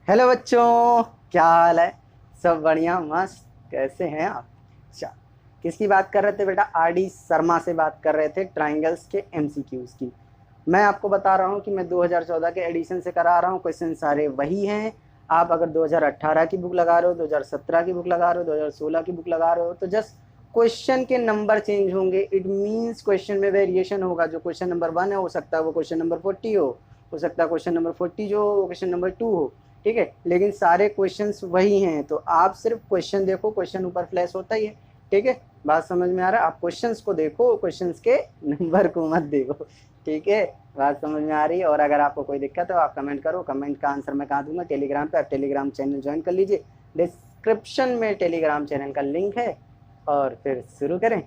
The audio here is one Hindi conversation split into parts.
हेलो बच्चों, क्या हाल है? सब बढ़िया मस्त। कैसे हैं आप? अच्छा, किसकी बात कर रहे थे बेटा? आरडी शर्मा से बात कर रहे थे ट्राइंगल्स के एमसीक्यूज की। मैं आपको बता रहा हूं कि मैं 2014 के एडिशन से करा रहा हूं। क्वेश्चन सारे वही हैं। आप अगर 2018 की बुक लगा रहे हो, 2017 की बुक लगा रहे हो, 2016 की बुक लगा रहे हो, तो जस्ट क्वेश्चन के नंबर चेंज होंगे। इट मीन्स क्वेश्चन में वेरिएशन होगा। जो क्वेश्चन नंबर 1 है हो सकता है वो क्वेश्चन नंबर 40 हो सकता है क्वेश्चन नंबर 40 जो हो क्वेश्चन नंबर 2 हो। ठीक है, लेकिन सारे क्वेश्चंस वही हैं। तो आप सिर्फ क्वेश्चन देखो, क्वेश्चन ऊपर फ्लैश होता ही है। ठीक है, बात समझ में आ रहा है? आप क्वेश्चंस को देखो, क्वेश्चंस के नंबर को मत देखो। ठीक है, बात समझ में आ रही है? और अगर आपको कोई दिक्कत हो आप कमेंट करो, कमेंट का आंसर मैं कहाँ दूंगा? टेलीग्राम पे। आप टेलीग्राम चैनल ज्वाइन कर लीजिए, डिस्क्रिप्शन में टेलीग्राम चैनल का लिंक है। और फिर शुरू करें।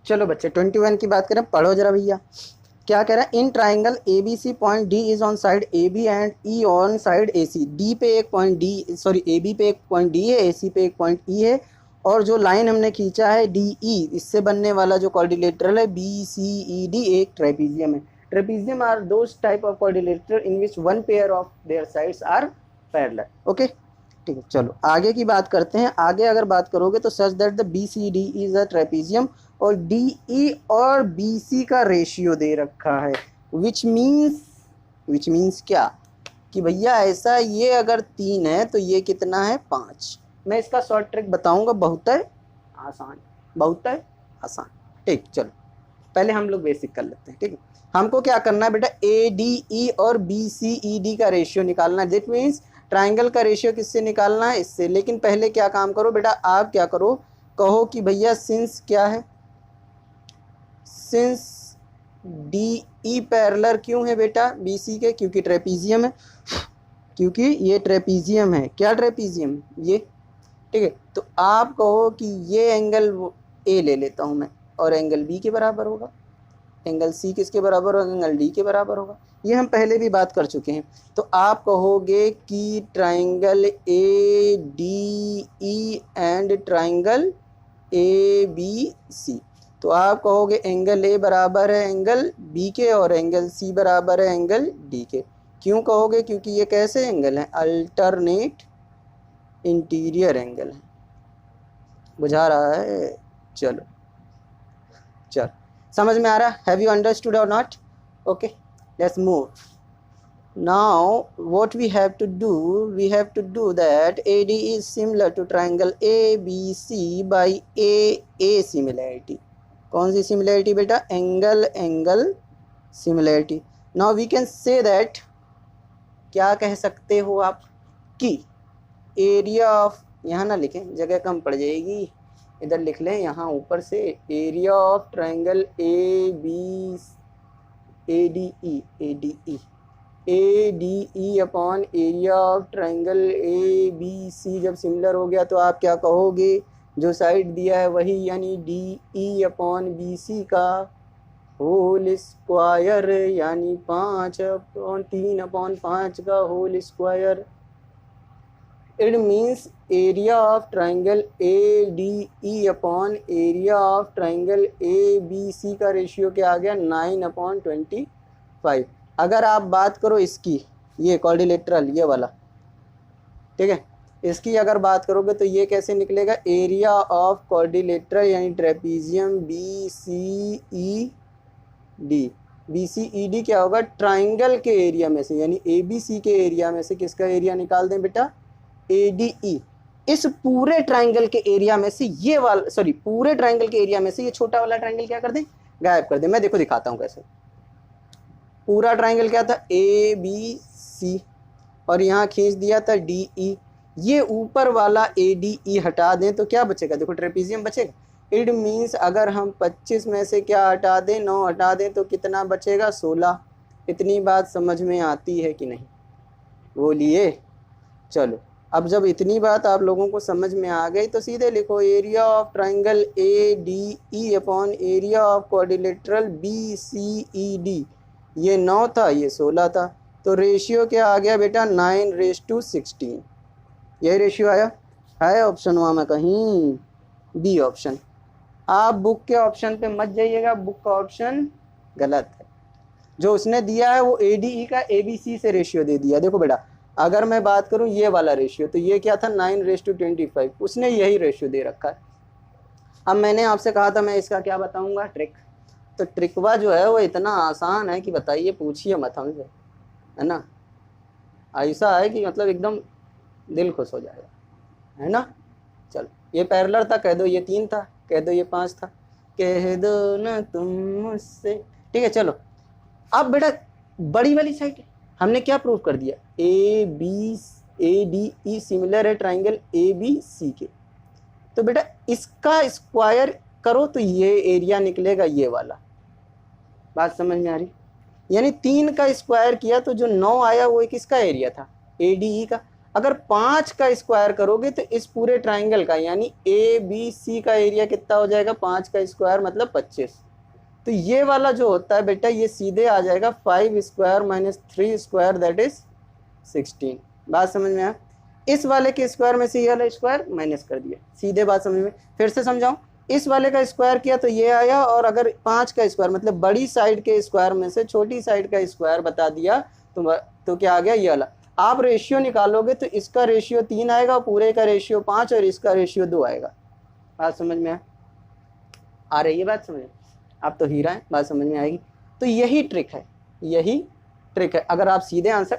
चलो बच्चे 21 की बात करें, पढ़ो जरा भैया। क्या कह रहा है? In triangle A B C point D is on side A B and E on side A C. D पे एक point D, sorry A B पे एक पॉइंट डी है, ए सी पे एक पॉइंट ई है। और जो लाइन हमने खींचा है डी ई, इससे बनने वाला जो क्वाड्रिलेटरल है बी सी ई डी एक ट्रेपीजियम है। Trapezium are those type of quadrilateral in which one pair of their sides are parallel. Okay, ठीक है। चलो आगे की बात करते हैं। आगे अगर बात करोगे तो such that the B C D is a trapezium, और डी ई और बी सी का रेशियो दे रखा है। विच मीन्स क्या कि भैया ऐसा, ये अगर 3 है तो ये कितना है? 5। मैं इसका शॉर्ट ट्रिक बताऊंगा, बहुत है आसान, बहुत है आसान। ठीक, चलो पहले हम लोग बेसिक कर लेते हैं। ठीक है, हमको क्या करना है बेटा? ए डी ई और बी सी ई डी का रेशियो निकालना है। दैट मीन्स ट्राइंगल का रेशियो किससे निकालना है? इससे। लेकिन पहले क्या काम करो बेटा, आप क्या करो, कहो कि भैया सिंस क्या है, सिंस डी ई पैरेलल क्यों है बेटा बी सी के? क्योंकि ट्रेपीजियम है, क्योंकि ये ट्रेपीजियम है। क्या ट्रेपीजियम? ये। ठीक है, तो आप कहो कि ये एंगल ए ले लेता हूं मैं, और एंगल बी के बराबर होगा। एंगल सी किसके बराबर होगा? एंगल डी के बराबर होगा। ये हम पहले भी बात कर चुके हैं। तो आप कहोगे कि triangle A D E and triangle A B C, तो आप कहोगे एंगल ए बराबर है एंगल बी के, और एंगल सी बराबर है एंगल डी के। क्यों कहोगे? क्योंकि ये कैसे एंगल हैं? अल्टरनेट इंटीरियर एंगल है। बुझा रहा है? चलो चलो, समझ में आ रहा? हैव यू अंडरस्टूड और not? Okay, let's move. Now what we have to do that AD is similar to triangle ABC by A similarity. कौन सी similarity बेटा? Angle similarity. Now we can say that, क्या कह सकते हो आप कि एरिया ऑफ, यहाँ ना लिखें जगह कम पड़ जाएगी, इधर लिख लें यहाँ ऊपर से, area of triangle A D E upon area of triangle A B C जब सिमिलर हो गया तो आप क्या कहोगे? जो साइड दिया है वही, यानी D E upon B C का होल स्क्वायर, यानी 3/5 का whole square. It means area of triangle A D E upon area of triangle A B C का रेशियो क्या आ गया? 9/25। अगर आप बात करो इसकी, ये क्वाड्रिलेटरल ये वाला, ठीक है, इसकी अगर बात करोगे तो ये कैसे निकलेगा? एरिया ऑफ क्वाड्रिलेटरल यानी trapezium B C E D. B C E D क्या होगा? ट्राइंगल के एरिया में से, यानी ए बी सी के एरिया में से किसका एरिया निकाल दें बेटा? ए डी ई। इस पूरे ट्राइंगल के एरिया में से ये वाला, सॉरी पूरे ट्राइंगल के एरिया में से ये छोटा वाला ट्राइंगल क्या कर दें? गायब कर दें। मैं देखो दिखाता हूँ कैसे। पूरा ट्राइंगल क्या था? ए बी सी, और यहाँ खींच दिया था डी ई। ये ऊपर वाला ए डी ई हटा दें तो क्या बचेगा? देखो ट्रेपीजियम बचेगा। इट मीन्स अगर हम 25 में से क्या हटा दें? 9 हटा दें तो कितना बचेगा? 16। इतनी बात समझ में आती है कि नहीं? बोलिए। चलो, अब जब इतनी बात आप लोगों को समझ में आ गई तो सीधे लिखो area of triangle A D E upon area of quadrilateral B C E D. ये 9 था, ये 16 था, तो रेशियो क्या आ गया बेटा? 9:16। यही रेशियो आया है ऑप्शन वहाँ में कहीं? B option. आप बुक के ऑप्शन पे मत जाइएगा, बुक का ऑप्शन गलत है। जो उसने दिया है वो ADE का ABC से रेशियो दे दिया। देखो बेटा, अगर मैं बात करूं ये वाला रेशियो, तो ये क्या था 9:25, उसने यही रेशियो दे रखा है। अब मैंने आपसे कहा था मैं इसका क्या बताऊंगा, ट्रिक। तो ट्रिकवा जो है वो इतना आसान है कि बताइए, पूछिए मत हमसे, है ना। ऐसा है कि मतलब एकदम दिल खुश हो जाएगा, है ना। चलो, ये पैरेलल था, कह दो ये 3 था, कह दो ये 5 था, कह दो ना तुम मुझसे, ठीक है। चलो अब बेटा बड़ी वाली साइड हमने क्या प्रूव कर दिया, ADE सिमिलर है ट्राइंगल ABC के। तो बेटा इसका स्क्वायर करो तो ये एरिया निकलेगा ये वाला। बात समझ में आ रही? यानी 3 का स्क्वायर किया तो जो 9 आया वो किसका एरिया था, ADE का। अगर 5 का स्क्वायर करोगे तो इस पूरे ट्राइंगल का यानी ABC का एरिया कितना हो जाएगा, 5 का स्क्वायर मतलब 25। तो ये वाला जो होता है बेटा ये सीधे आ जाएगा 5 square minus 3 square that is 16। बात समझ में आया? इस वाले के स्क्वायर में से ये वाला स्क्वायर माइनस कर दिया, सीधे बात समझ में। फिर से समझाऊं, इस वाले का स्क्वायर किया तो ये आया, और अगर 5 का स्क्वायर मतलब बड़ी साइड के स्क्वायर में से छोटी साइड का स्क्वायर बता दिया तो क्या आ गया ये वाला। आप रेशियो निकालोगे तो इसका रेशियो 3 आएगा, पूरे का रेशियो 5 और इसका रेशियो 2 आएगा। बात समझ में आ रही है? बात समझ में? आप तो हीरा हैं, बात समझ में आएगी। तो यही ट्रिक है, यही ट्रिक है। अगर आप सीधे आंसर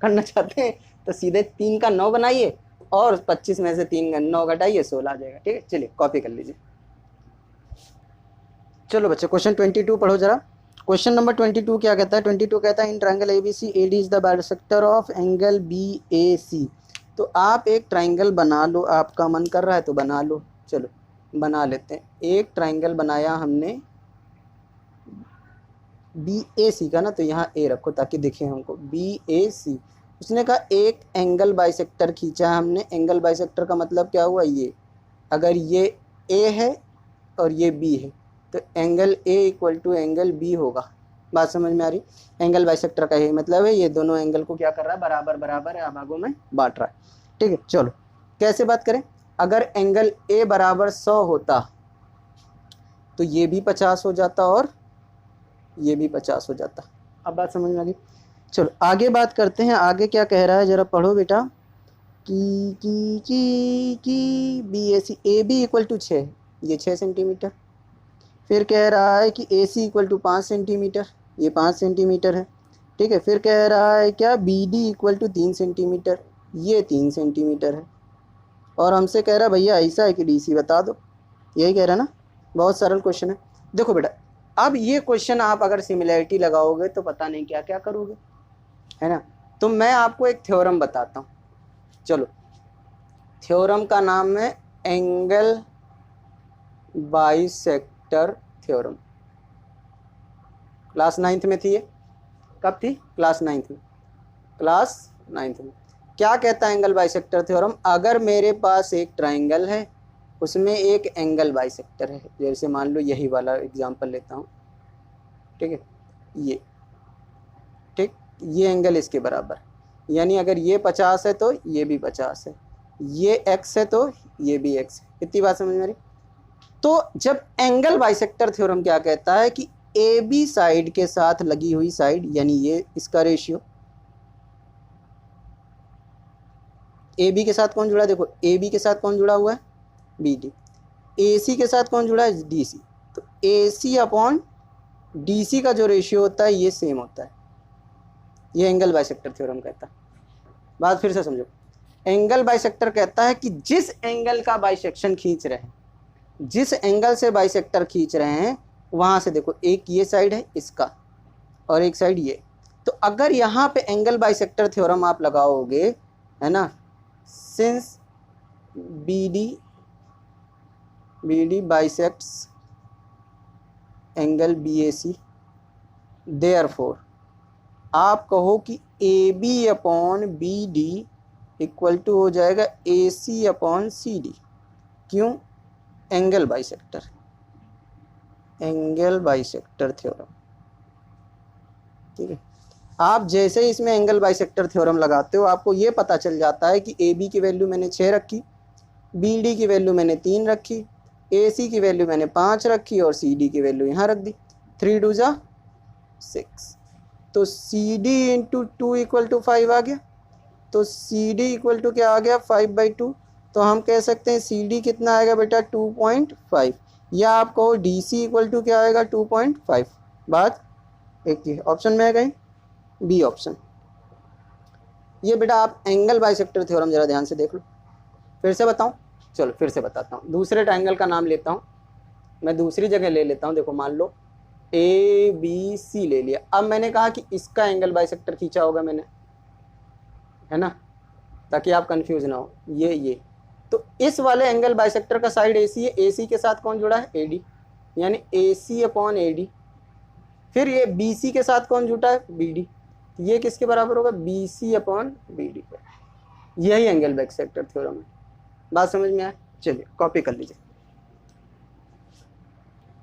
करना चाहते हैं तो सीधे 3 का 9 बनाइए और 25 में से 3 का 9 घटाइए, 16 आ जाएगा। ठीक है, चलिए कॉपी कर लीजिए। चलो बच्चे क्वेश्चन 22 पढ़ो जरा। क्वेश्चन नंबर 22 क्या कहता है? 22 कहता है in triangle ABC AD is the bisector of angle BAC। तो आप एक ट्राइंगल बना लो, आपका मन कर रहा है तो बना लो। चलो बना लेते हैं। एक ट्राइंगल बनाया हमने BAC का ना, तो यहाँ A रखो ताकि दिखे हमको, BAC। उसने कहा एक एंगल बाइसेक्टर खींचा हमने। एंगल बाइसेक्टर का मतलब क्या हुआ, ये अगर ये A है और ये B है तो angle A equal to angle B होगा। बात समझ में आ रही? एंगल बाइसेक्टर का यही मतलब है, ये दोनों एंगल को क्या कर रहा है, बराबर बराबर भागों में बांट रहा है। ठीक है, चलो कैसे बात करें। अगर एंगल A बराबर 100 होता तो ये भी 50 हो जाता और ये भी 50 हो जाता। अब बात समझ में आ गई? चलो आगे बात करते हैं। आगे क्या कह रहा है जरा पढ़ो बेटा। कि BAC AB इक्वल टू 6, ये 6 सेंटीमीटर। फिर कह रहा है कि AC इक्वल टू 5 सेंटीमीटर, ये 5 सेंटीमीटर है। ठीक है, फिर कह रहा है क्या BD इक्वल टू 3 सेंटीमीटर, ये 3 सेंटीमीटर है। और हमसे कह रहा है भैया ऐसा है कि DC बता दो। यही कह रहा है ना, बहुत सरल क्वेश्चन है। देखो बेटा, अब ये क्वेश्चन आप अगर सिमिलैरिटी लगाओगे तो पता नहीं क्या क्या करोगे, है ना। तो मैं आपको एक थ्योरम बताता हूँ। चलो, थ्योरम का नाम है angle bisector theorem. Class 9th में थी ये। कब थी? क्लास 9th में। क्लास 9th में क्या कहता है एंगल बाइसेक्टर थ्योरम? अगर मेरे पास एक ट्राइंगल है उसमें एक एंगल बाइसेक्टर है, जैसे मान लो यही वाला एग्जांपल लेता हूँ। ठीक है, ये ठीक, ये एंगल इसके बराबर, यानी अगर ये 50 है तो ये भी 50 है, ये x है तो ये भी x है। इतनी बात समझ में आ रही? तो जब एंगल बाइसेक्टर थ्योरम क्या कहता है कि AB साइड के साथ लगी हुई साइड, यानी ये इसका रेशियो, AB के साथ कौन जुड़ा है? देखो AB के साथ कौन जुड़ा हुआ है? BD। AC के साथ कौन जुड़ा है? DC। तो AC अपॉन DC का जो रेशियो होता है ये सेम होता है। ये एंगल बाइसेक्टर थ्योरम कहता है। बात फिर से समझो। एंगल बाइसेक्टर कहता है कि जिस एंगल का बाइसेक्शन खींच रहे हैं, जिस एंगल से बाइसेक्टर खींच रहे हैं वहां से देखो, एक ये साइड है इसका और एक साइड ये। तो अगर यहाँ पे एंगल बाइसेक्टर थ्योरम आप लगाओगे, है ना, since BD bisects angle BAC, therefore आप कहो कि AB upon BD equal to हो जाएगा AC अपॉन CD। क्यों? Angle bisector, angle bisector theorem. ठीक है, आप जैसे ही इसमें एंगल बाइसेक्टर थ्योरम लगाते हो आपको ये पता चल जाता है कि AB की वैल्यू मैंने 6 रखी, BD की वैल्यू मैंने 3 रखी, ए सी की वैल्यू मैंने 5 रखी और सी डी की वैल्यू यहाँ रख दी, 3 2 जा 6, तो C D into 2 equal to 5 आ गया, तो सी डी इक्वल टू क्या आ गया 5/2। तो हम कह सकते हैं सी डी कितना आएगा बेटा 2.5, या आप कहो डी सी इक्वल टू क्या आएगा 2.5। बात एक ही ऑप्शन में है कहीं, बी ऑप्शन। ये बेटा आप एंगल बाइसेक्टर थ्योरम जरा ध्यान से देख लो, फिर से बताऊं, चलो फिर से बताता हूँ। दूसरे ट्रायंगल का नाम लेता हूँ, मैं दूसरी जगह ले लेता हूँ। देखो मान लो ए बी सी ले लिया, अब मैंने कहा कि इसका एंगल बाइसेक्टर खींचा होगा मैंने, है ना, ताकि आप कंफ्यूज ना हो। ये तो इस वाले एंगल बाइसेक्टर का साइड ए सी है, ए सी के साथ कौन जुड़ा है ए डी, यानी ए सी अपॉन ए डी। फिर ये बी सी के साथ कौन जुटा है बी डी, ये किसके बराबर होगा B C upon B D. यही एंगल बाइसेक्टर थ्योरम है। बात समझ में आए, चलिए कॉपी कर लीजिए।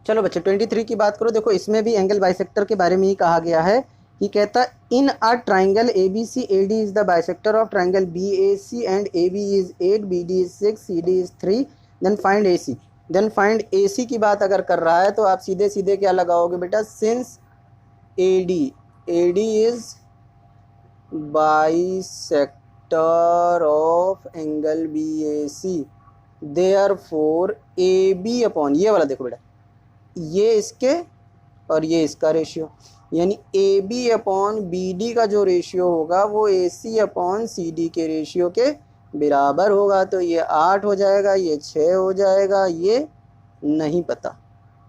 चलो बच्चे 23 की बात करो। देखो इसमें भी एंगल बाइसेक्टर के बारे में ही कहा गया है कि कहता है in a triangle A B C A D is the bisector of triangle B A C and A B is 8 B D is 6 C D is 3 then find A C. Then find A C की बात अगर कर रहा है तो आप सीधे सीधे क्या लगाओगे बेटा, since A D is bisector of angle B A C therefore A B upon, ये वाला देखो बेटा, ये इसके और ये इसका रेशियो, यानी A B upon B D का जो रेशियो होगा वो A C upon C D के रेशियो के बराबर होगा। तो ये 8 हो जाएगा, ये 6 हो जाएगा, ये नहीं पता,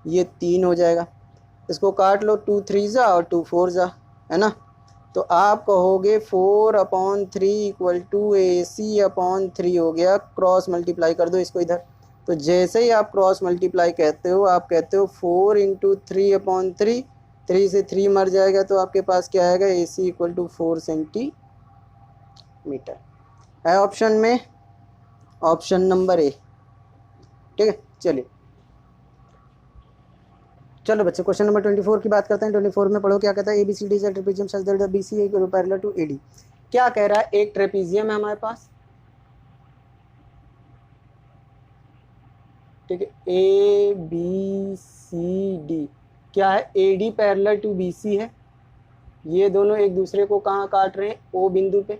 ये 3 हो जाएगा। इसको काट लो, 2 3 जा और 2 4 जा, है ना। तो आप कहोगे 4/3 equal to A C upon 3 हो गया। क्रॉस मल्टीप्लाई कर दो इसको इधर, तो जैसे ही आप क्रॉस मल्टीप्लाई कहते हो, आप कहते हो 4 × 3/3, 3 से 3 मर जाएगा, तो आपके पास क्या आएगा ए सी इक्वल टू 4 सेंटीमीटर है ऑप्शन में, ऑप्शन नंबर ए। ठीक है, चलिए चलो बच्चे क्वेश्चन नंबर 24 की बात करते हैं। 24 में पढ़ो क्या कहता है, A B C D is a trapezium such that the B C is parallel to A D. क्या कह रहा है, एक ट्रेपेजियम है हमारे पास, ठीक है, ए बी सी डी क्या है, A D parallel to B C है। ये दोनों एक दूसरे को कहाँ काट रहे हैं, ओ बिंदु पे,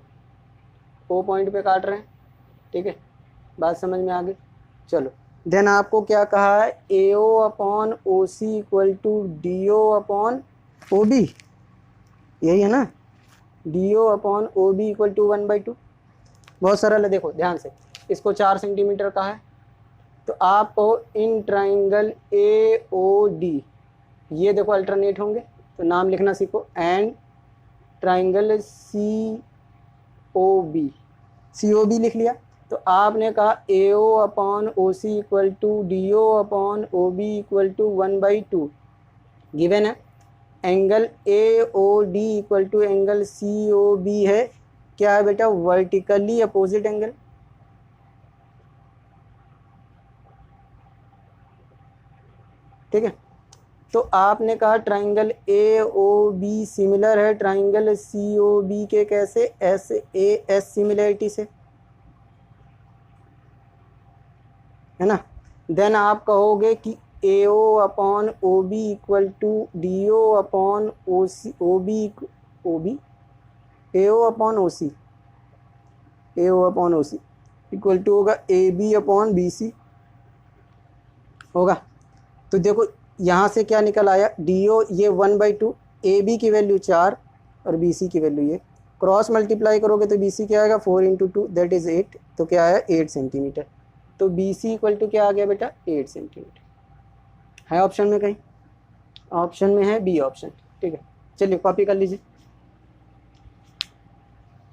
ओ पॉइंट पे काट रहे हैं। ठीक है, बात समझ में आ गई। चलो देन आपको क्या कहा है, A O upon O C equal to D O upon O B, यही है ना, D O upon O B equal to 1/2। बहुत सरल है, देखो ध्यान से, इसको 4 सेंटीमीटर का है, तो आपको इन ट्राइंगल ए ओ डी, ये देखो अल्टरनेट होंगे, तो नाम लिखना सीखो, and triangle C O B लिख लिया। तो आपने कहा A O upon O C equal to D O upon O B equal to 1/2 given है। Angle A O D equal to angle C O B है, क्या है बेटा, वर्टिकली अपोजिट एंगल। ठीक है, तो आपने कहा triangle A O B similar है ट्राइंगल सी ओ बी के, कैसे, एस ए एस सिमिलरिटी से, है ना। देन आप कहोगे कि A O upon O B equal to D O upon O C, O B A O upon O C, A O upon O C equal to होगा A B upon B C होगा। तो देखो यहाँ से क्या निकल आया, डी ओ ये 1/2, ए बी की वैल्यू 4 और बी सी की वैल्यू ये, क्रॉस मल्टीप्लाई करोगे तो बी सी क्या आएगा 4 × 2 दैट इज़ 8, तो क्या आया 8 सेंटीमीटर। तो बी सी इक्वल टू क्या आ गया बेटा 8 सेंटीमीटर, है ऑप्शन में कहीं, ऑप्शन में है बी ऑप्शन। ठीक है, चलिए कॉपी कर लीजिए।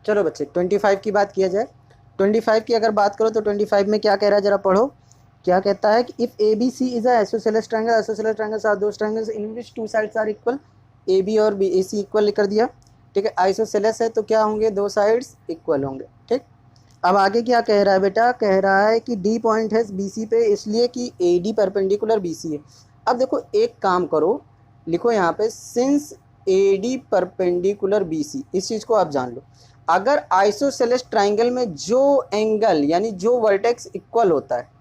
चलो बच्चे 25 की बात किया जाए। 25 की अगर बात करो तो 25 में क्या कह रहा है, जरा पढ़ो क्या कहता है कि if A B C is isosceles triangle, isosceles triangles are those triangles in which two sides are equal, A B और बी ए सी इक्वल कर दिया। ठीक है, आइसोसेलेस है तो क्या होंगे, दो साइड्स इक्वल होंगे। ठीक, अब आगे क्या कह रहा है बेटा, कह रहा है कि डी पॉइंट है बी सी पे, इसलिए कि A D perpendicular B C है। अब देखो एक काम करो, लिखो यहाँ पे since A D perpendicular B C, इस चीज़ को आप जान लो। अगर आइसोसेलेस ट्राइंगल में जो एंगल यानी जो वर्टेक्स इक्वल होता है,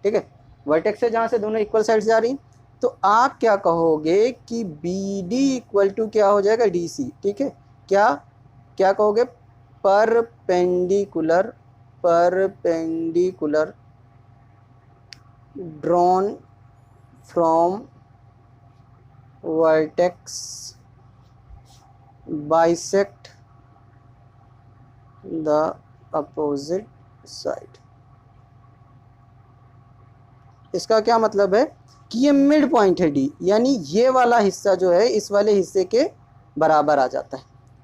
ठीक है, वर्टेक्स से जहाँ से दोनों इक्वल साइड जा रही, तो आप क्या कहोगे कि बी डी इक्वल टू क्या हो जाएगा, डी सी। ठीक है, क्या क्या कहोगे, perpendicular drawn from vertex bisect the opposite side. इसका क्या मतलब है कि ये मिड पॉइंट है डी, यानी ये वाला हिस्सा जो है इस वाले हिस्से के बराबर आ जाता है।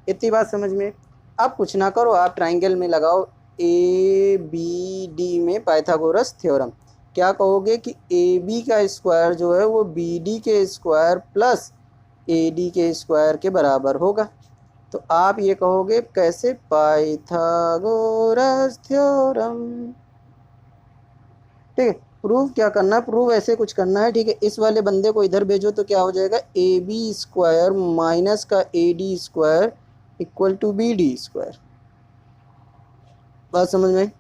इतनी बात समझ में। अब कुछ ना करो, आप ट्राइंगल में लगाओ ए बी डी में पाइथागोरस थ्योरम। क्या कहोगे कि ए बी का स्क्वायर जो है वो बी डी के स्क्वायर प्लस ए डी के स्क्वायर के बराबर होगा। तो आप ये कहोगे कैसे, पाइथागोरस थ्योरम। ठीक है, प्रूव क्या करना है, प्रूव ऐसे कुछ करना है। ठीक है, इस वाले बंदे को इधर भेजो तो क्या हो जाएगा, ए बी स्क्वायर माइनस का A D square equal to B D square. बात समझ में।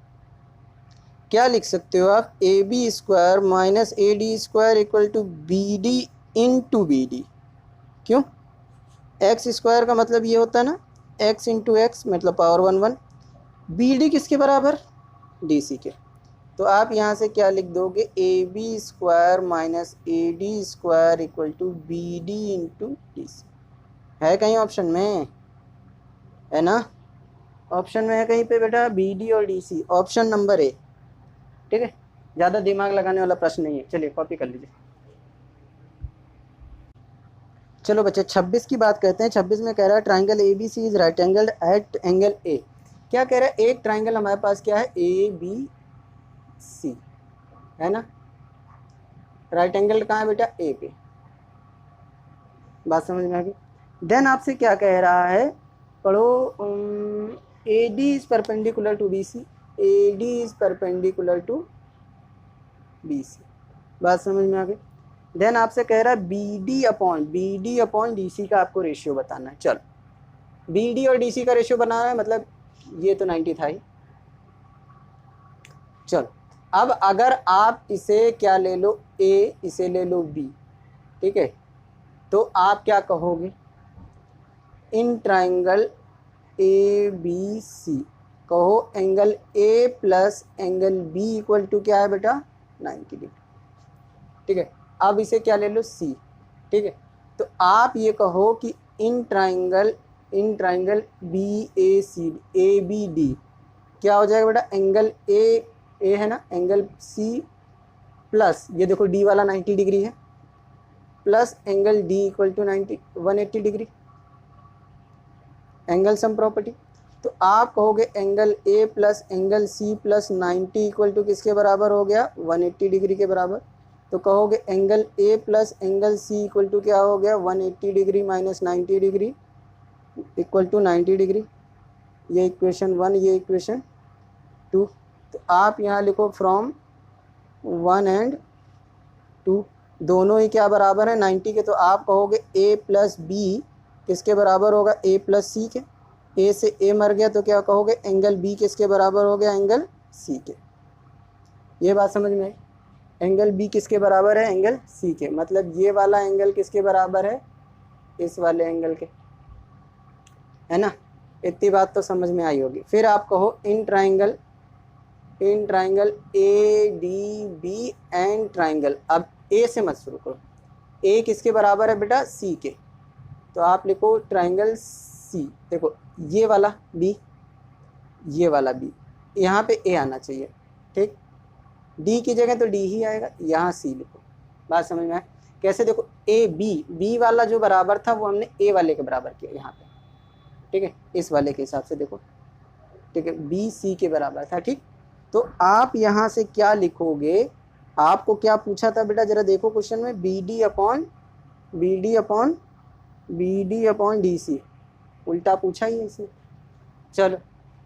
क्या लिख सकते हो आप, A B square minus A D square equal to B D into B D. क्यों, एक्स स्क्वायर का मतलब ये होता है ना, एक्स इंटू एक्स मतलब पावर 1 बी डी किसके बराबर, डी सी के। तो आप यहाँ से क्या लिख दोगे, A B square minus A D square equal to B D into D C. है कहीं ऑप्शन में, है ना, ऑप्शन में है कहीं पे बेटा, बी डी और D C, option number A. ठीक है, ज़्यादा दिमाग लगाने वाला प्रश्न नहीं है। चलिए कॉपी कर लीजिए। चलो बच्चे 26 की बात करते हैं। 26 में कह रहा है triangle A B C is right angle at angle A. क्या कह रहा है, एक ट्राइंगल हमारे पास क्या है, ए बी सी है ना, राइट एंगल कहाँ है बेटा, ए पे। बात समझ में आ गई। देन आपसे क्या कह रहा है, पढ़ो, A D is perpendicular to B C, A D is perpendicular to B C. बात समझ में आ गई। देन आपसे कह रहा है B D upon D C का आपको रेशियो बताना है। चलो बी डी और डी सी का रेशियो बनाना है, मतलब ये तो 90 था ही। चलो अब अगर आप इसे क्या ले लो, ए, इसे ले लो बी, ठीक है, तो आप क्या कहोगे, इन ट्राइंगल ए बी सी कहो angle A plus angle B equal to क्या है बेटा, 90 डिग्री। ठीक है, अब इसे क्या ले लो, सी। ठीक है, तो आप ये कहो कि in triangle B A C, A B D क्या हो जाएगा बेटा, एंगल ए है ना, एंगल सी प्लस ये देखो डी वाला 90 डिग्री है, plus angle D equal to 180 degree, angle sum property. तो आप कहोगे angle A plus angle C plus 90 equal to किसके बराबर हो गया, 180 डिग्री के बराबर। तो कहोगे angle A plus angle C equal to क्या हो गया, 180 degree minus 90 degree equal to 90 degree. ये इक्वेशन 1, ये इक्वेशन 2। तो आप यहाँ लिखो फ्रॉम 1 एंड 2 दोनों ही क्या बराबर है 90 के। तो आप कहोगे ए प्लस बी किसके बराबर होगा, ए प्लस सी के। ए से ए मर गया तो क्या कहोगे, एंगल बी किसके बराबर हो गया, एंगल सी के। ये बात समझ में आई, एंगल बी किसके बराबर है, एंगल सी के। मतलब ये वाला एंगल किसके बराबर है, इस वाले एंगल के, है ना। इतनी बात तो समझ में आई होगी। फिर आप कहो in triangle A D B and triangle. अब ए से मत शुरू करो, ए किसके बराबर है बेटा, सी के। तो आप लिखो ट्राइंगल सी, देखो ये वाला बी, ये वाला बी, यहाँ पे ए आना चाहिए, ठीक। डी की जगह तो डी ही आएगा, यहाँ सी लिखो। बात समझ में आए कैसे, देखो ए बी वाला जो बराबर था वो हमने ए वाले के बराबर किया यहाँ पे, ठीक है, इस वाले के हिसाब से देखो, ठीक है, बी सी के बराबर था, ठीक। तो आप यहाँ से क्या लिखोगे, आपको क्या पूछा था बेटा, जरा देखो क्वेश्चन में, B D upon D C, उल्टा पूछा ही है इसे। चलो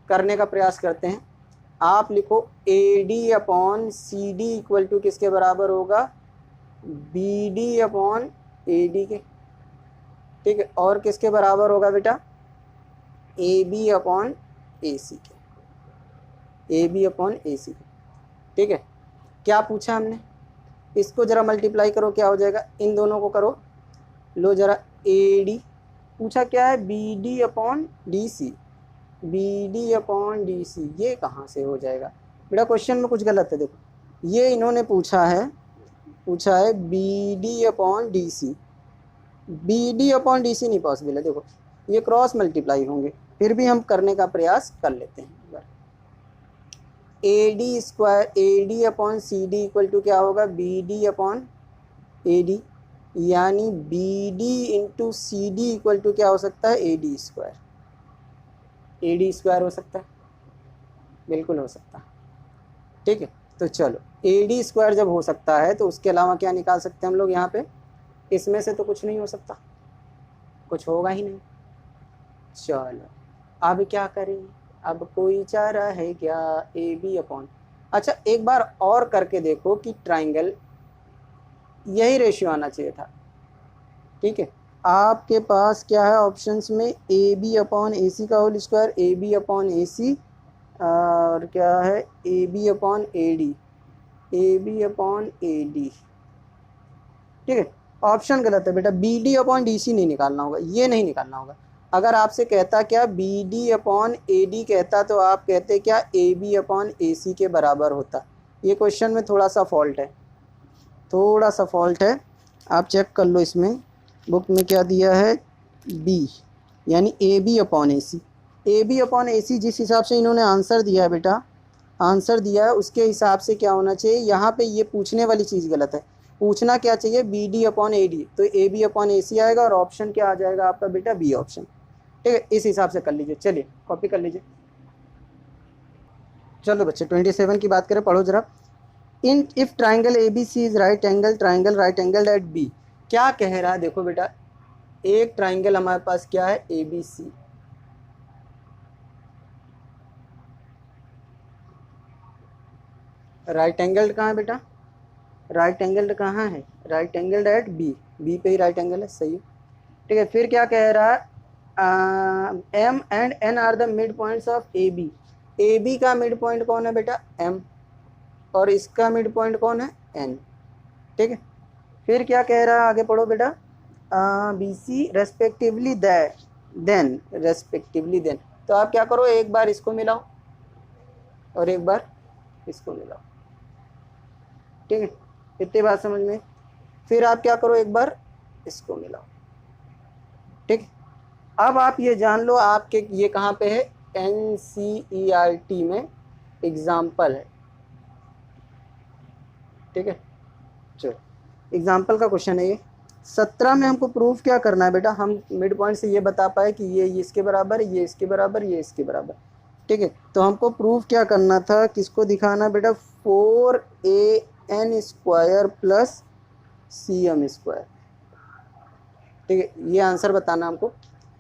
करने का प्रयास करते हैं। आप लिखो A D upon C D equal to किसके बराबर होगा, B D upon A D के, ठीक है। और किसके बराबर होगा बेटा, ए बी अपॉन ए सी के, ए बी अपॉन ए सी के, ठीक है। क्या पूछा हमने, इसको जरा मल्टीप्लाई करो, क्या हो जाएगा, इन दोनों को करो, लो जरा ए डी, पूछा क्या है, B D upon D C, B D upon D C, ये कहाँ से हो जाएगा बेटा, क्वेश्चन में कुछ गलत है। देखो ये इन्होंने पूछा है B D upon D C, B D upon D C नहीं पॉसिबल है, देखो ये क्रॉस मल्टीप्लाई होंगे, फिर भी हम करने का प्रयास कर लेते हैं। A D square, A D upon C D equal to क्या होगा, B D upon A D, यानी B D into C D equal to क्या हो सकता है, A D square, A D square हो सकता है, बिल्कुल हो सकता है। ठीक है, तो चलो ए डी स्क्वायर जब हो सकता है तो उसके अलावा क्या निकाल सकते हैं हम लोग यहाँ पे, इसमें से तो कुछ नहीं हो सकता, कुछ होगा ही नहीं। चलो अब क्या करें, अब कोई चारा है क्या, ए बी अपॉन, अच्छा एक बार और करके देखो कि ट्राइंगल यही रेशियो आना चाहिए था। ठीक है, आपके पास क्या है ऑप्शंस में, ए बी अपॉन ए सी का whole square, A B upon A C, और क्या है A B upon A D, A B upon A D. ठीक है, ऑप्शन गलत है बेटा, B D upon D C नहीं निकालना होगा, ये नहीं निकालना होगा। अगर आपसे कहता क्या B D upon A D कहता तो आप कहते क्या ए बी अपॉन ए सी के बराबर होता। ये क्वेश्चन में थोड़ा सा फॉल्ट है, थोड़ा सा फॉल्ट है, आप चेक कर लो इसमें बुक में क्या दिया है, बी यानी A B upon A C, A B upon A C जिस हिसाब से इन्होंने आंसर दिया है बेटा, आंसर दिया है उसके हिसाब से क्या होना चाहिए, यहाँ पे ये पूछने वाली चीज़ गलत है, पूछना क्या चाहिए B D upon A D, तो ए बी अपॉन ए सी आएगा और ऑप्शन क्या आ जाएगा आपका बेटा, बी ऑप्शन। ठीक है, इस हिसाब से कर लीजिए, चलिए कॉपी कर लीजिए। चलो बच्चे 27 की बात करें, पढ़ो जरा, in if triangle A B C is right angle triangle right angle at B, क्या कह रहा है, देखो बेटा एक ट्राइंगल हमारे पास क्या है, A B C, right angle कहाँ है बेटा, राइट एंगल कहाँ है, right angle at B, B पे ही राइट एंगल है, सही है। ठीक है, फिर क्या कह रहा है, M and N are the mid points of A B, A B का मिड पॉइंट कौन है बेटा, एम, और इसका मिड पॉइंट कौन है, एन। ठीक है, फिर क्या कह रहा है, आगे पढ़ो बेटा, B C respectively then respectively then, तो आप क्या करो, एक बार इसको मिलाओ और एक बार इसको मिलाओ। ठीक है, इतनी बात समझ में, फिर आप क्या करो, एक बार इसको मिलाओ। ठीक है, अब आप ये जान लो आपके ये कहाँ पे है, NCERT में एग्जाम्पल है। ठीक है, चलो एग्जाम्पल का क्वेश्चन है ये, 17 में हमको प्रूफ क्या करना है बेटा, हम मिड पॉइंट से ये बता पाए कि ये इसके बराबर, ये इसके बराबर, ये इसके बराबर। ठीक है, तो हमको प्रूफ क्या करना था, किसको दिखाना बेटा, 4AN square plus CM square. ठीक है, ये आंसर बताना हमको।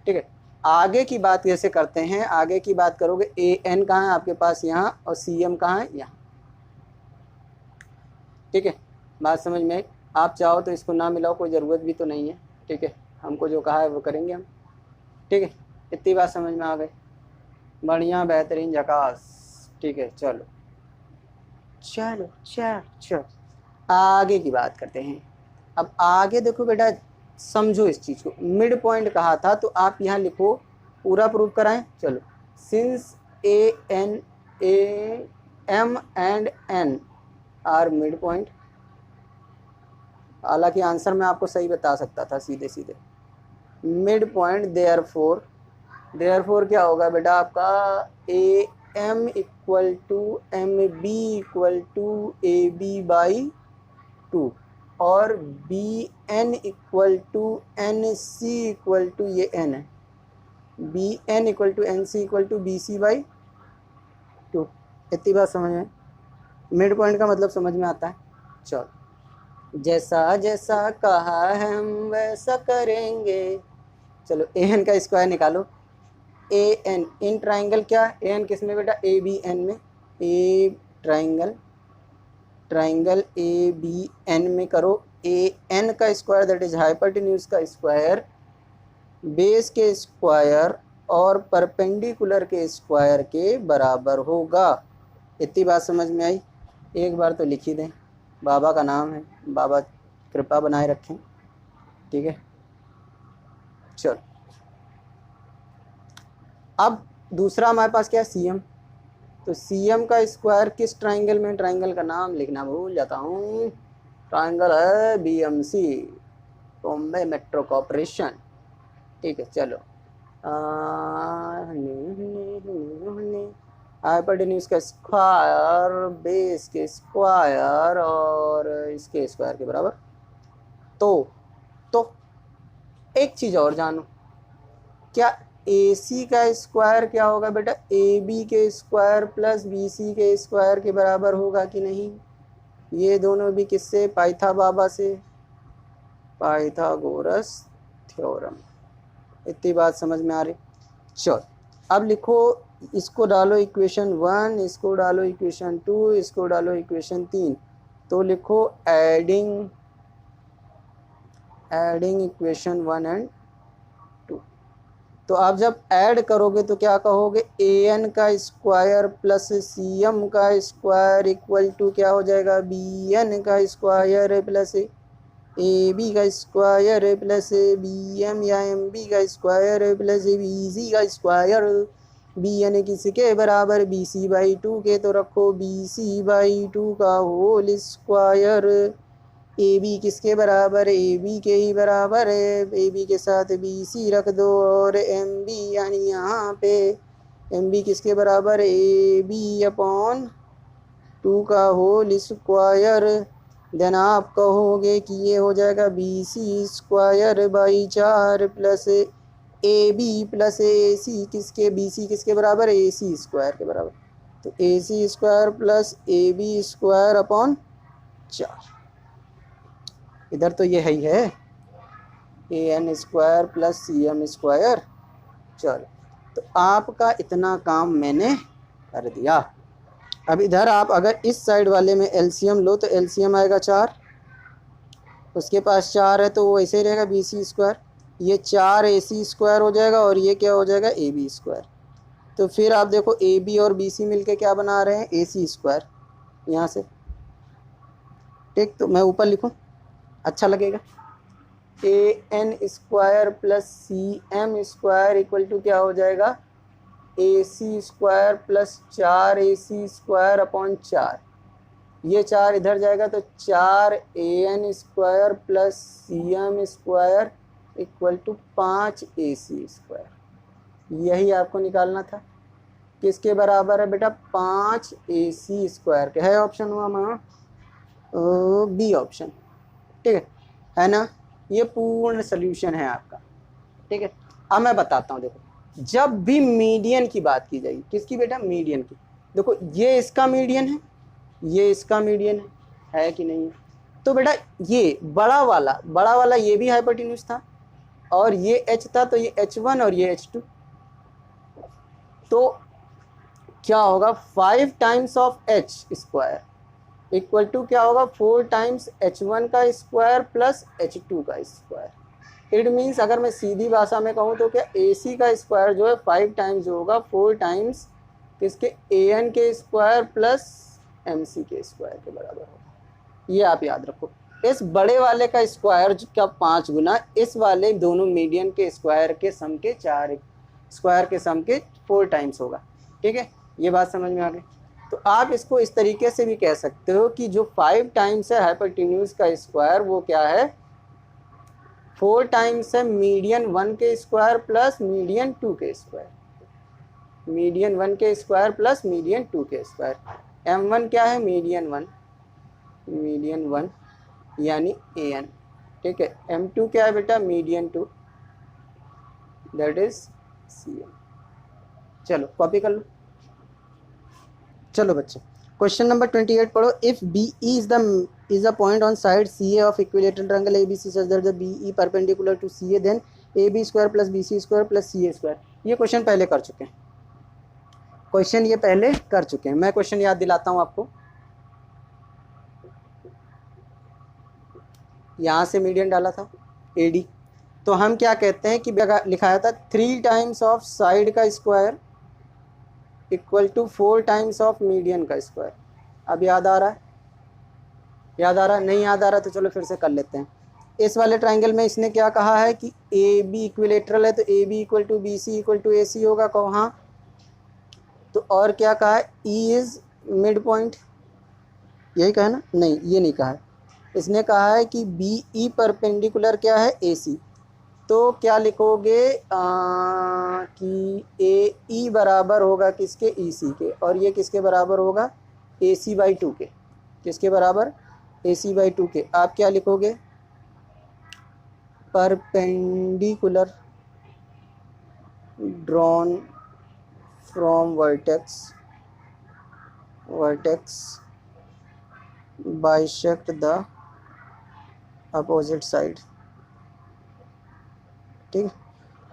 ठीक है, आगे की बात कैसे करते हैं, आगे की बात करोगे, AN कहाँ है आपके पास, यहाँ, और CM कहाँ है, यहाँ। ठीक है, बात समझ में, आप चाहो तो इसको ना मिलाओ, कोई ज़रूरत भी तो नहीं है। ठीक है, हमको जो कहा है वो करेंगे हम। ठीक है, इतनी बात समझ में आ गई, बढ़िया, बेहतरीन, झकास। ठीक है, चलो चलो चलो चलो आगे की बात करते हैं। अब आगे देखो बेटा, समझो इस चीज़ को, मिड पॉइंट कहा था तो आप यहाँ लिखो, पूरा प्रूफ कराएं। चलो, since AN AM and N are mid point, हालांकि आंसर मैं आपको सही बता सकता था सीधे सीधे, मिड पॉइंट, देयरफॉर क्या होगा बेटा आपका, AM equal to MB equal to AB by 2, और BN equal to NC equal to, ये N है, BN equal to NC equal to BC by 2। इतनी बात समझ में, मिड पॉइंट का मतलब समझ में आता है। चलो, जैसा जैसा कहा है हम वैसा करेंगे। चलो, AN का स्क्वायर निकालो, AN इन ट्राइंगल, क्या AN किस में बेटा, ABN में, ए ट्राइंगल ABN में करो, AN का स्क्वायर दैट इज हाइपोटेन्यूज का स्क्वायर, बेस के स्क्वायर और परपेंडिकुलर के स्क्वायर के बराबर होगा। इतनी बात समझ में आई, एक बार तो लिख ही दें। बाबा का नाम है, बाबा कृपा बनाए रखें। ठीक है, चलो अब दूसरा हमारे पास क्या है, सीएम। तो सीएम का स्क्वायर किस ट्राइंगल में, ट्राइंगल का नाम लिखना भूल जाता हूँ, ट्राइंगल है बीएमसी, बॉम्बे मेट्रो कॉरपोरेशन। ठीक है, चलो हाइपोटेन्यूज का स्क्वायर बेस के स्क्वायर और इसके स्क्वायर के बराबर। तो एक चीज और जानो, क्या AC का स्क्वायर क्या होगा बेटा, AB के स्क्वायर प्लस BC के स्क्वायर के बराबर होगा कि नहीं। ये दोनों भी किससे, पाइथा बाबा से, पाइथागोरस थ्योरम। इतनी बात समझ में आ रही। चलो अब लिखो, इसको डालो इक्वेशन 1, इसको डालो इक्वेशन 2, इसको डालो इक्वेशन 3। तो लिखो एडिंग इक्वेशन 1 एंड 2। तो आप जब ऐड करोगे तो क्या कहोगे, AN का स्क्वायर प्लस CM का स्क्वायर इक्वल टू क्या हो जाएगा, BN का स्क्वायर प्लस AB का स्क्वायर प्लस BM या MB का स्क्वायर प्लस BC का स्क्वायर। BN किसके बराबर, BC/2 के, तो रखो BC/2 का होल स्क्वायर। AB किसके बराबर, AB के ही बराबर है, AB के साथ BC रख दो, और MB यानी यहाँ पे MB किसके बराबर, AB/2 का होल स्क्वायर। देन आप कहोगे कि ये हो जाएगा BC² plus AB plus AC किसके, BC किसके बराबर, AC² के बराबर। तो AC² प्लस AB²/4। इधर तो ये है ही है, AN² प्लस CM²। चलो तो आपका इतना काम मैंने कर दिया। अब इधर आप अगर इस साइड वाले में LCM लो तो LCM आएगा 4, उसके पास 4 है तो वो ऐसे ही रहेगा BC²। ये 4 AC² हो जाएगा और ये क्या हो जाएगा, AB²। तो फिर आप देखो AB और BC मिलके क्या बना रहे हैं, AC² यहाँ से। ठीक, तो मैं ऊपर लिखूँ, अच्छा लगेगा, AN² plus CM² equal to क्या हो जाएगा, AC² प्लस 4AC²/4। ये 4 इधर जाएगा तो 4AN² plus CM² equal to 5AC²। यही आपको निकालना था, किसके बराबर है बेटा, 5AC² के। है ऑप्शन हुआ हमारा B ऑप्शन। ठीक है ना, ये पूर्ण सोल्यूशन है आपका। ठीक है, अब मैं बताता हूँ, देखो जब भी मीडियन की बात की जाएगी, किसकी बेटा, मीडियन की। देखो ये इसका मीडियन है, ये इसका मीडियन है कि नहीं है। तो बेटा ये बड़ा वाला ये भी हाइपोटेन्यूज था और ये H था, तो ये H1 और ये H2। तो क्या होगा, 5 times of H² equal to क्या होगा, 4 टाइम्स H1 का स्क्वायर प्लस H2 का स्क्वायर। इट मीन्स अगर मैं सीधी भाषा में कहूँ तो क्या AC का स्क्वायर जो है 5 टाइम्स जो होगा 4 टाइम्स किसके, AN के स्क्वायर प्लस MC के स्क्वायर के बराबर होगा। ये आप याद रखो, इस बड़े वाले का स्क्वायर का 5 गुना इस वाले दोनों मीडियन के स्क्वायर के सम के 4 स्क्वायर के सम के 4 टाइम्स होगा। ठीक है, ये बात समझ में आ गई। तो आप इसको इस तरीके से भी कह सकते हो कि जो 5 टाइम्स है हाइपोटेन्यूज का स्क्वायर वो क्या है, 4 टाइम्स है मीडियन 1 के स्क्वायर प्लस मीडियन 2 के स्क्वायर, मीडियन 1 के स्क्वायर प्लस मीडियन 2 के स्क्वायर। M1 क्या है, मीडियन 1 यानी AN। ठीक है, M2 क्या है बेटा, मीडियन 2 दैट इज CM। चलो कॉपी कर लो। चलो बच्चे, क्वेश्चन नंबर 28 पढ़ो। If BE is a point on side CA of equilateral triangle ABC such that the BE perpendicular to CA, then AB² plus BC² plus CA²। ये क्वेश्चन पहले कर चुके हैं, मैं क्वेश्चन याद दिलाता हूँ आपको। यहाँ से मीडियन डाला था AD, तो हम क्या कहते हैं कि लिखाया था 3 टाइम्स ऑफ साइड का square equal to 4 times of median का स्क्वायर। अब याद आ रहा है, याद आ रहा? नहीं याद आ रहा तो चलो फिर से कर लेते हैं। इस वाले ट्राइंगल में इसने क्या कहा है कि ए बी इक्विलेटरल है, तो A B equal to B C equal to A C होगा, कहो हाँ। तो और क्या कहा है? ई इज मिड पॉइंट, यही कहा है ना? नहीं, ये नहीं कहा है। इसने कहा है कि बी ई परपेंडिकुलर क्या है? ए सी। तो क्या लिखोगे कि ए ई बराबर होगा किसके? ई सी के। और ये किसके बराबर होगा? ए सी बाई टू के। किसके बराबर? ए सी बाई टू के। आप क्या लिखोगे? Perpendicular drawn from vertex bisect the opposite side. ठीक,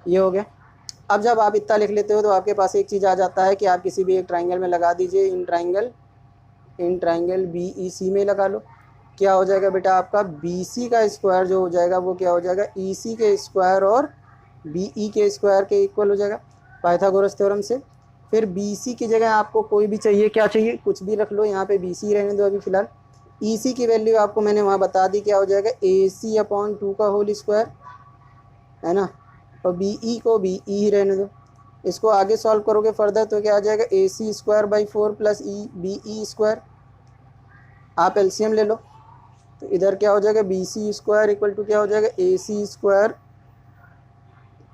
ये हो गया। अब जब आप इतना लिख लेते हो तो आपके पास एक चीज़ आ जाता है कि आप किसी भी एक ट्राइंगल में लगा दीजिए। इन ट्राइंगल बी ई सी में लगा लो। क्या हो जाएगा बेटा? आपका बी सी का स्क्वायर जो हो जाएगा वो क्या हो जाएगा? ई सी के स्क्वायर और बी ई के स्क्वायर के इक्वल हो जाएगा पाइथागोरस थ्योरम से। फिर बी सी की जगह आपको कोई भी चाहिए, क्या चाहिए? कुछ भी रख लो, यहाँ पे बी सी रहने दो अभी फ़िलहाल। ई सी की वैल्यू आपको मैंने वहाँ बता दी, क्या हो जाएगा? ए सी अपॉन टू का होल स्क्वायर, है ना। और बी ई को बी ई ही रहने दो। इसको आगे सॉल्व करोगे फर्दर तो क्या आ जाएगा? A C square by four plus E B E square. आप एलसीएम ले लो तो इधर क्या हो जाएगा? B C square equal to क्या हो जाएगा? A C square.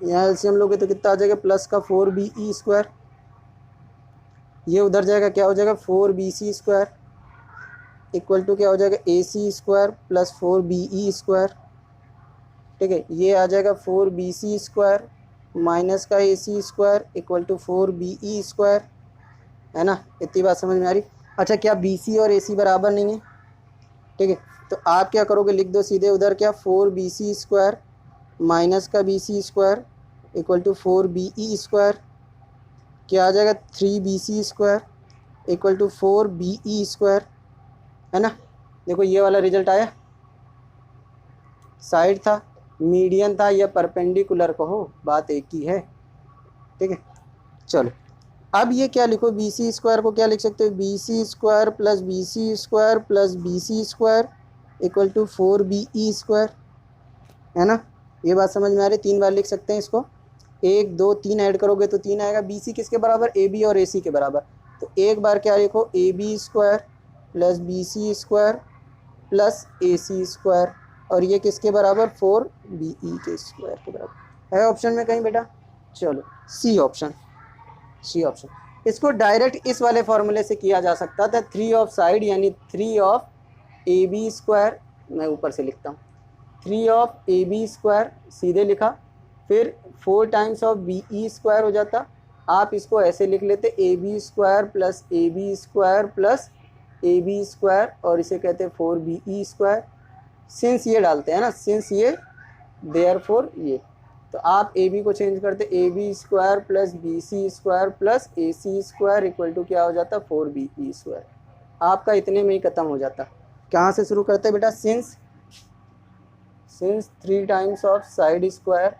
यहाँ एलसीएम लोगे तो कितना आ जाएगा? प्लस का फोर बी ई स्क्वायर। ये उधर जाएगा, क्या हो जाएगा? Four B C square equal to क्या हो जाएगा? A C square plus four B E square. ठीक है, ये आ जाएगा four B C square minus का A C square equal to four B E square, है ना। इतनी बात समझ में आ रही? अच्छा, क्या बी सी और ए सी बराबर नहीं है? ठीक है, तो आप क्या करोगे? लिख दो सीधे उधर क्या? Four B C square minus का B C square equal to four B E square. क्या आ जाएगा? Three B C square equal to four B E square, है ना। देखो ये वाला रिजल्ट आया। साइड था, मीडियन था, या परपेंडिकुलर कहो, बात एक ही है। ठीक है, चलो अब ये क्या लिखो? बी सी स्क्वायर को क्या लिख सकते हो? B C square plus B C square plus B C square equal to four B E square, है ना। ये बात समझ में आ रही? 3 बार लिख सकते हैं इसको। 1 2 3 ऐड करोगे तो 3 आएगा। बी सी किसके बराबर? ए बी और ए सी के बराबर। तो एक बार क्या लिखो? A B square plus B C square plus A C square. और ये किसके बराबर? फोर बी ई के स्क्वायर के बराबर। है ऑप्शन में कहीं बेटा? चलो सी ऑप्शन। इसको डायरेक्ट इस वाले फॉर्मूले से किया जा सकता था। थ्री ऑफ साइड यानी three of A B square, मैं ऊपर से लिखता हूँ, three of A B square सीधे लिखा, फिर four times of B E square हो जाता। आप इसको ऐसे लिख लेते, A B square plus A B square plus A B square, और इसे कहते हैं four B E square. Since ये डालते हैं ना, सिंस ये देयरफॉर ये, तो आप ए बी को चेंज करते, A B square plus B C square plus A C square equal to क्या हो जाता? Four B E square. आपका इतने में ही ख़त्म हो जाता। कहाँ से शुरू करते हैं बेटा? Since three times of side square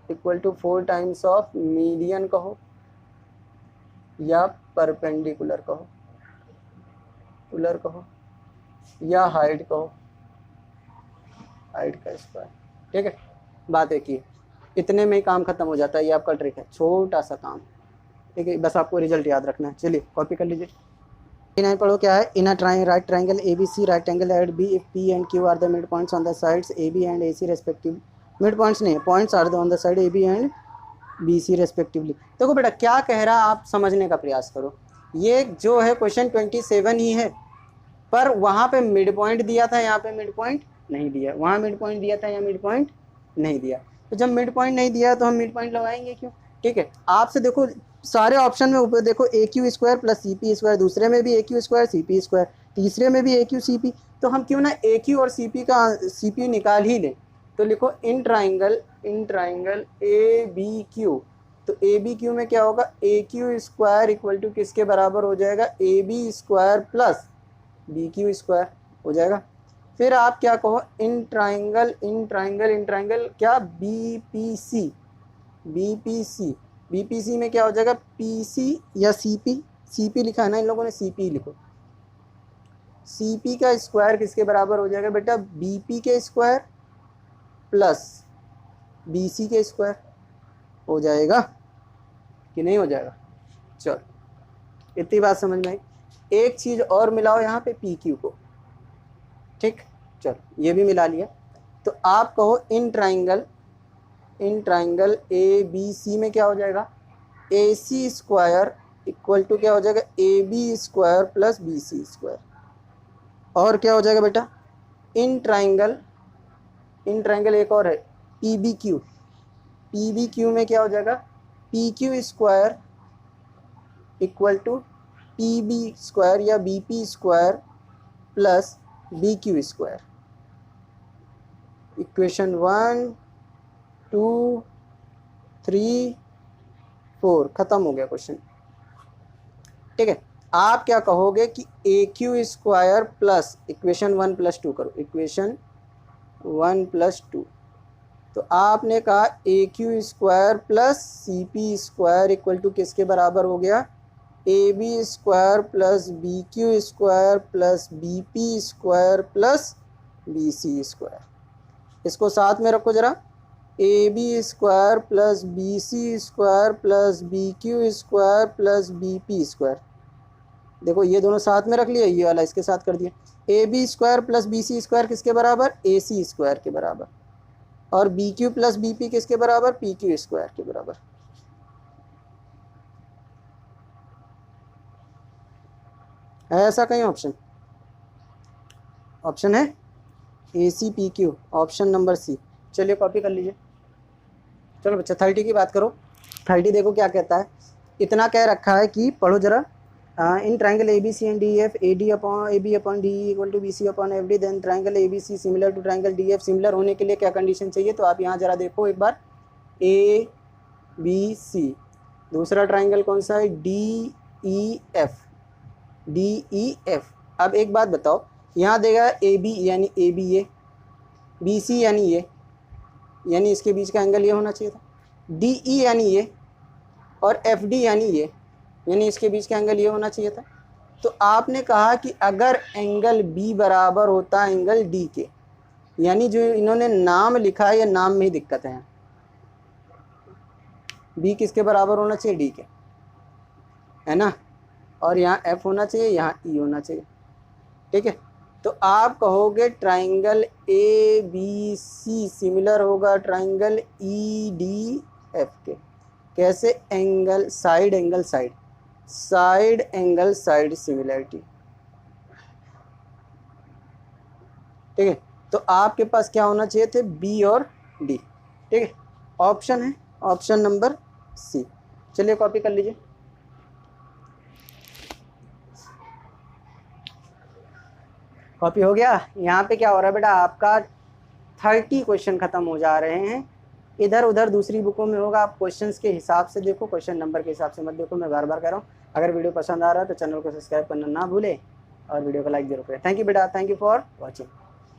equal to four times of median कहो या परपेंडिकुलर कहो, या हाइट कहो, हाइट का स्क्वायर। ठीक है, बात एक ही है। इतने में ही काम खत्म हो जाता है। ये आपका ट्रिक है, छोटा सा काम। ठीक है, बस आपको रिजल्ट याद रखना है। चलिए कॉपी कर लीजिए। 9 पढ़ो क्या है? In a right triangle A B C right angle at B if P and Q are the mid points on the sides A B and A C respective. Midpoints नहीं, points are the on the side A B and B C respectively. देखो बेटा क्या कह रहा है, आप समझने का प्रयास करो। ये जो है क्वेश्चन 27 ही है, पर वहाँ पे मिड पॉइंट दिया था, यहाँ पे मिड पॉइंट नहीं दिया। वहाँ मिड पॉइंट दिया था, यहाँ मिड पॉइंट नहीं दिया। तो जब मिड पॉइंट नहीं दिया तो हम मिड पॉइंट लगाएंगे क्यों? ठीक है, आपसे देखो सारे ऑप्शन में ऊपर देखो A Q square plus C P square, दूसरे में भी A Q square C P square, तीसरे में भी ए क्यू सी पी। तो हम क्यों ना ए क्यू और सी पी का सी पी निकाल ही लें। तो लिखो in triangle A B Q. तो ए बी क्यू में क्या होगा? A Q square equal to किसके बराबर हो जाएगा? A B square plus B Q square हो जाएगा। फिर आप क्या कहो? इन ट्राइंगल क्या? बी पी सी में क्या हो जाएगा? पी सी या सी पी लिखा है ना इन लोगों ने, सी पी लिखो। सी पी का स्क्वायर किसके बराबर हो जाएगा बेटा, बी पी के स्क्वायर प्लस बी सी के स्क्वायर हो जाएगा कि नहीं हो जाएगा। चलो इतनी बात समझ में आई। एक चीज़ और मिलाओ यहाँ पे पी क्यू को, ठीक, चलो ये भी मिला लिया। तो आप कहो इन ट्राइंगल ए बी सी में क्या हो जाएगा, A C square equal to क्या हो जाएगा, A B square plus B C square. और क्या हो जाएगा बेटा, इन ट्राइंगल एक और है पी बी क्यू में क्या हो जाएगा, P Q square equal to P B square या B P square plus B Q square. Equation 1 2 3 4 खत्म हो गया क्वेश्चन, ठीक है। आप क्या कहोगे कि ए क्यू स्क्वायर प्लस इक्वेशन 1 + 2 करो, इक्वेशन 1 + 2। तो आपने कहा A Q square plus C P square equal to किसके बराबर हो गया, A B square plus B Q square plus B P square plus B C square. इसको साथ में रखो जरा, A B square plus B C square plus B Q square plus B P square. देखो ये दोनों साथ में रख लिया, ये वाला इसके साथ कर दिया। A B square plus B C square किसके बराबर, ए सी स्क्वायर के बराबर। और B Q plus B P किसके बराबर, पी क्यू स्क्वायर के बराबर। है ऐसा कहीं ऑप्शन है A C P Q, option number C. चलिए कॉपी कर लीजिए। चलो बच्चा 30 की बात करो। 30 देखो क्या कहता है, इतना कह रखा है कि पढ़ो जरा, in triangle A B C and D F A D upon A B upon D equal to B C upon F D, then triangle A B C similar to triangle D F. Similar होने के लिए क्या कंडीशन चाहिए, तो आप यहाँ जरा देखो एक बार, ए बी सी। दूसरा ट्राइंगल कौन सा है, डी ई एफ। अब एक बात बताओ, यहाँ देगा ए बी यानी ए बी ये, बी सी यानी ये, यानी इसके बीच का एंगल ये होना चाहिए था, डी ई यानी ये, और एफ डी यानी ये, यानी इसके बीच का एंगल ये होना चाहिए था। तो आपने कहा कि अगर एंगल बी बराबर होता है एंगल डी के, यानी जो इन्होंने नाम लिखा है ये नाम में ही दिक्कत है। बी किसके बराबर होना चाहिए, डी के, है ना, और यहाँ एफ होना चाहिए, यहाँ ई होना चाहिए, ठीक है। तो आप कहोगे triangle A B C similar होगा ट्राइंगल ई डी एफ के। कैसे, angle side angle side similarity, ठीक है। तो आपके पास क्या होना चाहिए थे, बी और डी, ठीक है। ऑप्शन है ऑप्शन नंबर सी। चलिए कॉपी कर लीजिए। कॉपी हो गया। यहाँ पे क्या हो रहा है बेटा, आपका 30 क्वेश्चन खत्म हो जा रहे हैं। इधर उधर दूसरी बुकों में होगा, आप क्वेश्चंस के हिसाब से देखो, क्वेश्चन नंबर के हिसाब से मत देखो। मैं बार बार कह रहा हूँ, अगर वीडियो पसंद आ रहा है तो चैनल को सब्सक्राइब करना ना भूले और वीडियो को लाइक जरूर करें। थैंक यू बेटा, थैंक यू फॉर वॉचिंग।